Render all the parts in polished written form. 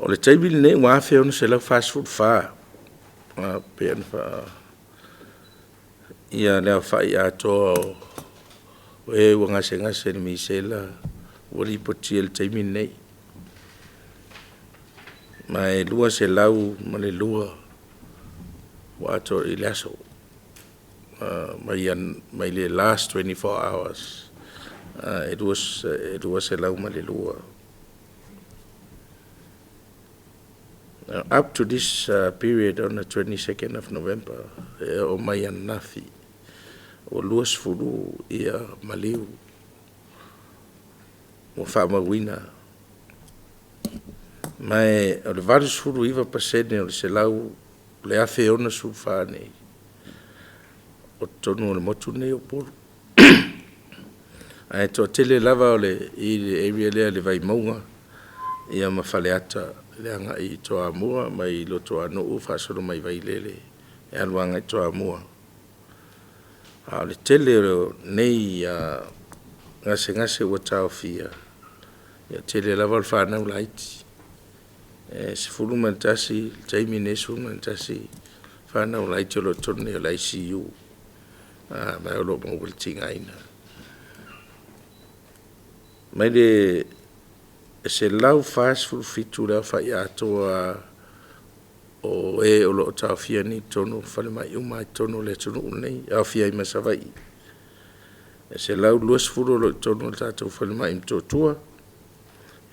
o le taimi nei ngā whea ona se lau fast food wha. Pe ana wha. Ia lea wha i atoa o e ua ngase ni misela wari potia le taimi nei. Mai lua se lau ma le lua wa atoa i le aso. My last 24 hours. It was a lau ma le lua. Up to this period on the 22nd of November, o mai anafi, o luas furu ia maliu, o whamawina. Mai o le varus furu iwa pasene o le se lau le awhi ona su whane. O tonu o le motu nei o polu. Ai toa tele lava o le i le area lea le vai maunga ia mawhale ata le anga i toa mua mai lo toa no u whasoro mai vai lele e aluanga i toa mua. A le tele o nei ngase ua tau fia ia tele lava o le whanau laiti. Se fulu mantasi, taimi nesu mantasi whanau laiti o lo tone o la ICU. Mai o lo mawil tinga ina. Mai le se lau fast food fitu lea whai atoa o e o lo tau fia ni tono whale mai umai tono le tono unei au fia i masawai. Se lau luas furu lo tono tatou whale mai mtotua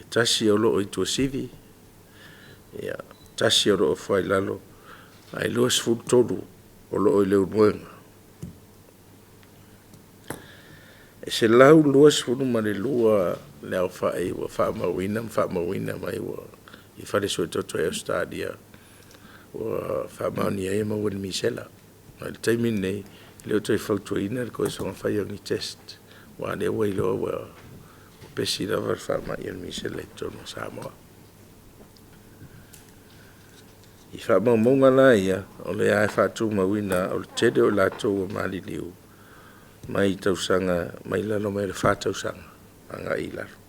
e tasi o lo o i tua sivi ia tasi o lo o whai lalo ai luas furu tono o lo o i leo muenga. Se lau luas furu ma le lua leo whae wa whamawina mai wa i whare soi toto e stadia wa whamawani e ma wani misela. Mai le taimi nei leo toi whautua ina ko e songa whai ang i test wa le wai loa wa pesi la war whamai ang misela i tono Samoa. I whamau maunga la ia o le ai whatu mawina o le tede o lato wa mali liu mai tausanga mai lalo mai le whatausanga anga i laro.